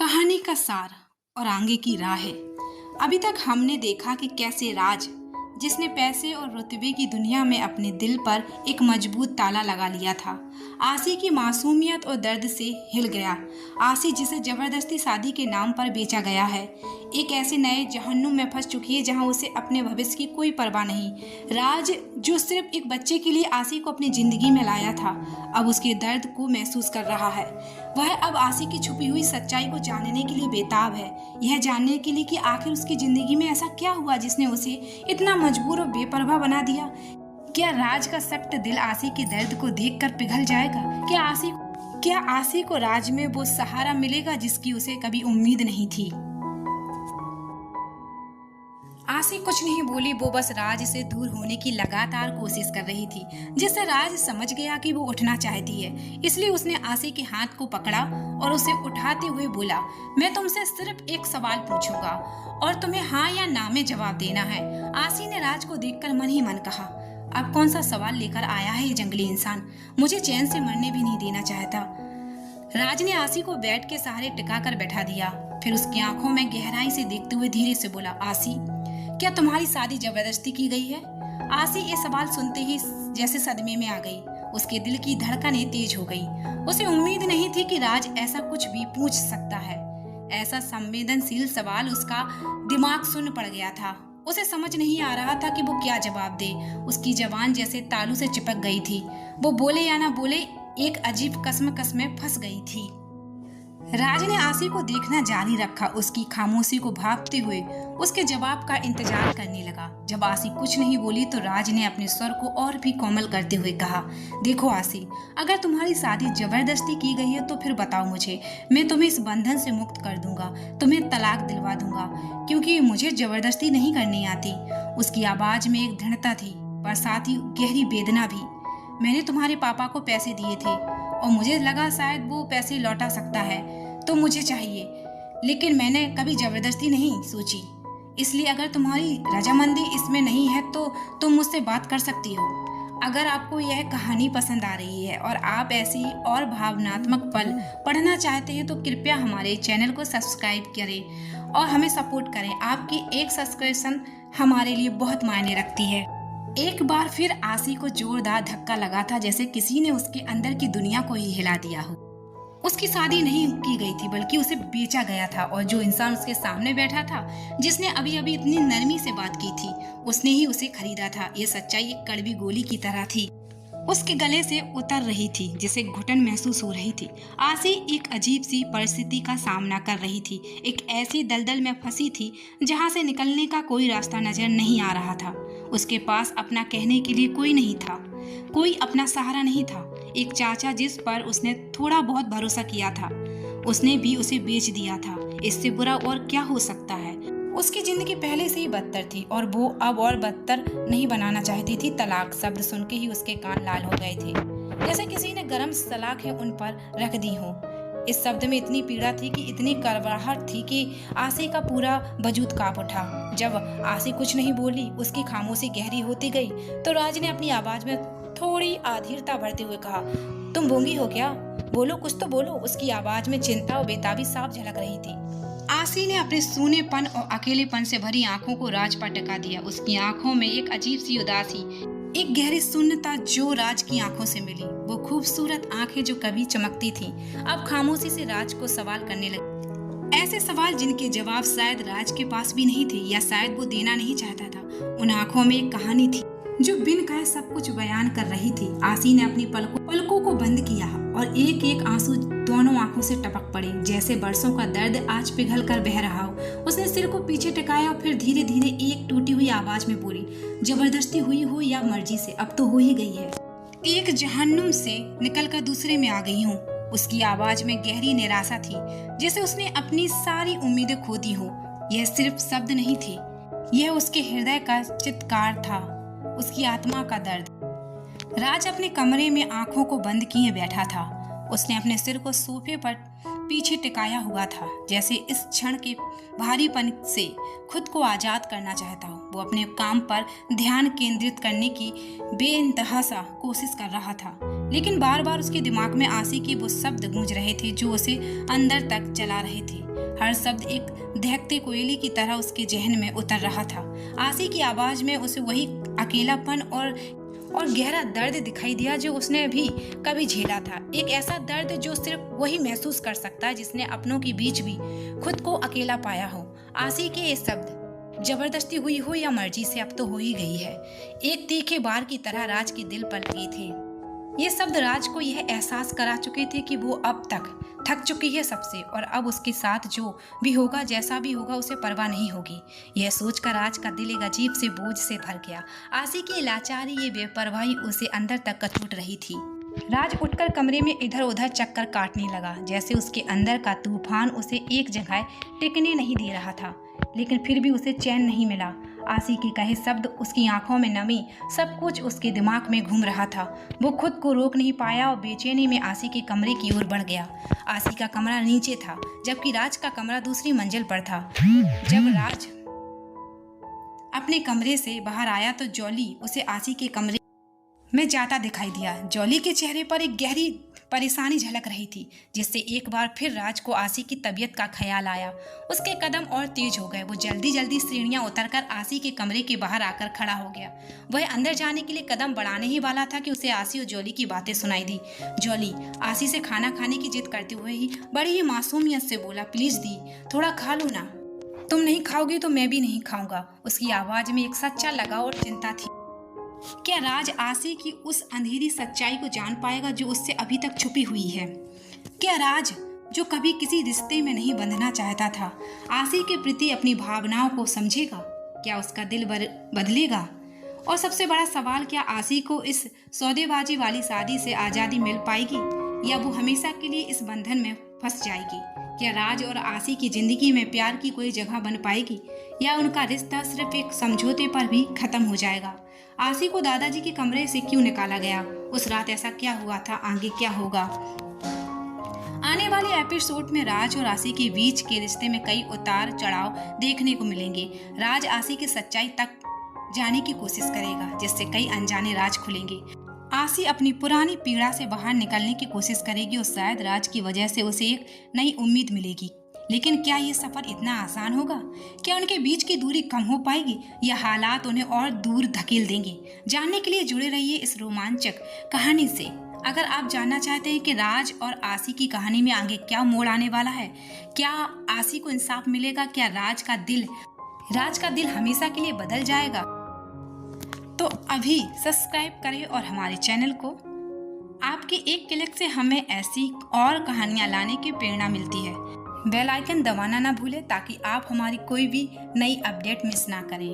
कहानी का सार और आगे की राह है। अभी तक हमने देखा कि कैसे राज, जिसने पैसे और रुतबे की दुनिया में अपने दिल पर एक मजबूत ताला लगा लिया था, आसी की मासूमियत और दर्द से हिल गया। आसी जिसे जबरदस्ती शादी के नाम पर बेचा गया है, एक ऐसे नए जहन्नुम में फंस चुकी है जहां उसे अपने भविष्य की कोई परवाह नहीं। राज जो सिर्फ एक बच्चे के लिए आसी को अपनी जिंदगी में लाया था, अब उसके दर्द को महसूस कर रहा है। वह अब आसी की छुपी हुई सच्चाई को जानने के लिए बेताब है, यह जानने के लिए कि आखिर उसकी जिंदगी में ऐसा क्या हुआ जिसने उसे इतना मजबूर और बेपरवाह बना दिया। क्या राज का सख्त दिल आसी के दर्द को देखकर पिघल जाएगा? क्या आसी को राज में वो सहारा मिलेगा जिसकी उसे कभी उम्मीद नहीं थी? आसी कुछ नहीं बोली, वो बस राज से दूर होने की लगातार कोशिश कर रही थी, जिससे राज समझ गया कि वो उठना चाहती है। इसलिए उसने आसी के हाथ को पकड़ा और उसे उठाते हुए बोला, मैं तुमसे सिर्फ एक सवाल पूछूंगा और तुम्हें हाँ या ना में जवाब देना है। आसी ने राज को देखकर मन ही मन कहा, अब कौन सा सवाल लेकर आया है ये जंगली इंसान, मुझे चैन से मरने भी नहीं देना चाहता। राज ने आसी को बेड के सहारे टिका कर बैठा दिया, फिर उसकी आंखों में गहराई से देखते हुए धीरे से बोला, आसी, क्या तुम्हारी शादी जबरदस्ती की गई है? आसी ये सवाल सुनते ही जैसे सदमे में आ गई, उसके दिल की धड़कनें तेज हो गई। उसे उम्मीद नहीं थी कि राज ऐसा कुछ भी पूछ सकता है। ऐसा संवेदनशील सवाल उसका दिमाग सुन्न पड़ गया था। उसे समझ नहीं आ रहा था कि वो क्या जवाब दे। उसकी जबान जैसे तालू से चिपक गई थी। वो बोले या ना बोले, एक अजीब कसम में फंस गई थी। राज ने आसी को देखना जारी रखा, उसकी खामोशी को भांपते हुए उसके जवाब का इंतजार करने लगा। जब आसी कुछ नहीं बोली तो राज ने अपने स्वर को और भी कोमल करते हुए कहा, देखो आसी, अगर तुम्हारी शादी जबरदस्ती की गई है तो फिर बताओ मुझे, मैं तुम्हें इस बंधन से मुक्त कर दूंगा, तुम्हें तलाक दिलवा दूंगा, क्योंकि मुझे जबरदस्ती नहीं करनी आती। उसकी आवाज में एक दृढ़ता थी, पर साथ ही गहरी वेदना भी। मैंने तुम्हारे पापा को पैसे दिए थे और मुझे लगा शायद वो पैसे लौटा सकता है, तो मुझे चाहिए, लेकिन मैंने कभी जबरदस्ती नहीं सोची। इसलिए अगर तुम्हारी रजामंदी इसमें नहीं है तो तुम मुझसे बात कर सकती हो। अगर आपको यह कहानी पसंद आ रही है और आप ऐसी और भावनात्मक पल पढ़ना चाहते हैं तो कृपया हमारे चैनल को सब्सक्राइब करें और हमें सपोर्ट करें। आपकी एक सब्सक्रिप्शन हमारे लिए बहुत मायने रखती है। एक बार फिर आसी को जोरदार धक्का लगा था, जैसे किसी ने उसके अंदर की दुनिया को ही हिला दिया हो। उसकी शादी नहीं की गई थी, बल्कि उसे बेचा गया था, और जो इंसान उसके सामने बैठा था, जिसने अभी अभी इतनी नरमी से बात की थी, उसने ही उसे खरीदा था। ये सच्चाई एक कड़वी गोली की तरह थी, उसके गले से उतर रही थी, जिसे घुटन महसूस हो रही थी। आसी एक अजीब सी परिस्थिति का सामना कर रही थी, एक ऐसी दलदल में फंसी थी जहां से निकलने का कोई रास्ता नजर नहीं आ रहा था। उसके पास अपना कहने के लिए कोई नहीं था, कोई अपना सहारा नहीं था। एक चाचा जिस पर उसने थोड़ा बहुत भरोसा किया था, उसने भी उसे बेच दिया था। इससे बुरा और क्या हो सकता है? उसकी जिंदगी पहले से ही बदतर थी और वो अब और बदतर नहीं बनाना चाहती थी। तलाक शब्द सुन के ही उसके कान लाल हो गए थे, जैसे किसी ने गरम सलाखें उन पर रख दी हो। इस शब्द में इतनी पीड़ा थी, कि इतनी कड़वाहट थी कि आसी का पूरा वजूद कांप उठा। जब आसी कुछ नहीं बोली, उसकी खामोशी गहरी होती गई, तो राज ने अपनी आवाज में थोड़ी आधीरता भरते हुए कहा, तुम गूंगी हो क्या? बोलो, कुछ तो बोलो। उसकी आवाज में चिंता और बेताबी साफ झलक रही थी। आसी ने अपने सूनेपन और अकेलेपन से भरी आंखों को राज पर टिका दिया। उसकी आंखों में एक अजीब सी उदासी, एक गहरी शून्यता जो राज की आंखों से मिली। वो खूबसूरत आंखें जो कभी चमकती थीं, अब खामोशी से राज को सवाल करने लगी। ऐसे सवाल जिनके जवाब शायद राज के पास भी नहीं थे, या शायद वो देना नहीं चाहता था। उन आंखों में एक कहानी थी जो बिन कहे सब कुछ बयान कर रही थी। आसी ने अपनी पलकों को बंद किया और एक एक आंसू दोनों आंखों से टपक पड़े, जैसे बरसों का दर्द आज पिघल कर बह रहा हो। उसने सिर को पीछे टिकाया और फिर धीरे धीरे एक टूटी हुई आवाज में बोली, जबरदस्ती हुई हो या मर्जी से, अब तो हो ही गई है। एक जहन्नुम से निकलकर दूसरे में आ गई हूँ। उसकी आवाज में गहरी निराशा थी, जैसे उसने अपनी सारी उम्मीदें खो दी हो। यह सिर्फ शब्द नहीं थे, यह उसके हृदय का चित्कार था, उसकी आत्मा का दर्द। राज अपने कमरे में आंखों को बंद किए बैठा था। उसने अपने सिर को सोफे पर पीछे टिकाया हुआ था, जैसे इस क्षण के भारीपन से खुद को आजाद करना चाहता हो। वो अपने काम पर ध्यान केंद्रित करने की बेइंतहा सा कोशिश कर रहा था, लेकिन बार बार उसके दिमाग में आसी के वो शब्द गूंज रहे थे जो उसे अंदर तक जला रहे थे। हर शब्द एक दहकते कोयले की तरह उसके जहन में उतर रहा था। आसी की आवाज में उसे वही अकेलापन और गहरा दर्द दिखाई दिया जो उसने अभी कभी झेला था। एक ऐसा दर्द जो सिर्फ वही महसूस कर सकता है जिसने अपनों के बीच भी खुद को अकेला पाया हो। आसी के ये शब्द जबरदस्ती हुई हो या मर्जी से अब तो हो ही गई है, एक तीखे बार की तरह राज के दिल पर लगे थे। ये शब्द राज को यह एहसास करा चुके थे कि वो अब तक थक चुकी है सबसे, और अब उसके साथ जो भी होगा, जैसा भी होगा, उसे परवाह नहीं होगी। यह सोचकर राज का दिल एक अजीब से बोझ से भर गया। आसी की लाचारी, ये बेपरवाही उसे अंदर तक कचोट रही थी। राज उठकर कमरे में इधर उधर चक्कर काटने लगा, जैसे उसके अंदर का तूफान उसे एक जगह टिकने नहीं दे रहा था। लेकिन फिर भी उसे चैन नहीं मिला। आसी के कहे शब्द, उसकी आंखों में नमी, सब कुछ उसके दिमाग में घूम रहा था। वो खुद को रोक नहीं पाया और बेचैनी में आसी के कमरे की ओर बढ़ गया। आसी का कमरा नीचे था, जबकि राज का कमरा दूसरी मंजिल पर था। जब राज अपने कमरे से बाहर आया तो जॉली उसे आसी के कमरे में जाता दिखाई दिया। जॉली के चेहरे पर एक गहरी परेशानी झलक रही थी, जिससे एक बार फिर राज को आसी की तबीयत का ख्याल आया। उसके कदम और तेज हो गए। वो जल्दी जल्दी सीढ़ियां उतरकर आसी के कमरे के बाहर आकर खड़ा हो गया। वह अंदर जाने के लिए कदम बढ़ाने ही वाला था कि उसे आसी और जॉली की बातें सुनाई दी। जॉली आसी से खाना खाने की जिद करते हुए ही बड़ी ही मासूमियत से बोला, प्लीज दी, थोड़ा खा लो ना। तुम नहीं खाओगी तो मैं भी नहीं खाऊंगा। उसकी आवाज में एक सच्चा लगाव और चिंता थी। क्या राज आसी की उस अंधेरी सच्चाई को जान पाएगा जो उससे अभी तक छुपी हुई है? क्या राज, जो कभी किसी रिश्ते में नहीं बंधना चाहता था, आसी के प्रति अपनी भावनाओं को समझेगा? क्या उसका दिल बदलेगा? और सबसे बड़ा सवाल, क्या आसी को इस सौदेबाजी वाली शादी से आज़ादी मिल पाएगी या वो हमेशा के लिए इस बंधन में फंस जाएगी? क्या राज और आसी की जिंदगी में प्यार की कोई जगह बन पाएगी या उनका रिश्ता सिर्फ एक समझौते पर भी खत्म हो जाएगा? आसी को दादाजी के कमरे से क्यों निकाला गया? उस रात ऐसा क्या हुआ था? आगे क्या होगा? आने वाले एपिसोड में राज और आसी के बीच के रिश्ते में कई उतार चढ़ाव देखने को मिलेंगे। राज आसी की सच्चाई तक जाने की कोशिश करेगा, जिससे कई अनजाने राज खुलेंगे। आसी अपनी पुरानी पीड़ा से बाहर निकलने की कोशिश करेगी और शायद राज की वजह से उसे एक नई उम्मीद मिलेगी। लेकिन क्या ये सफर इतना आसान होगा? क्या उनके बीच की दूरी कम हो पाएगी या हालात उन्हें और दूर धकेल देंगे? जानने के लिए जुड़े रहिए इस रोमांचक कहानी से। अगर आप जानना चाहते हैं कि राज और आसी की कहानी में आगे क्या मोड़ आने वाला है, क्या आसी को इंसाफ मिलेगा, क्या राज का दिल हमेशा के लिए बदल जाएगा, तो अभी सब्सक्राइब करें और हमारे चैनल को। आपके एक क्लिक से हमें ऐसी और कहानियां लाने की प्रेरणा मिलती है। बेल आइकन दबाना ना भूलें ताकि आप हमारी कोई भी नई अपडेट मिस ना करें।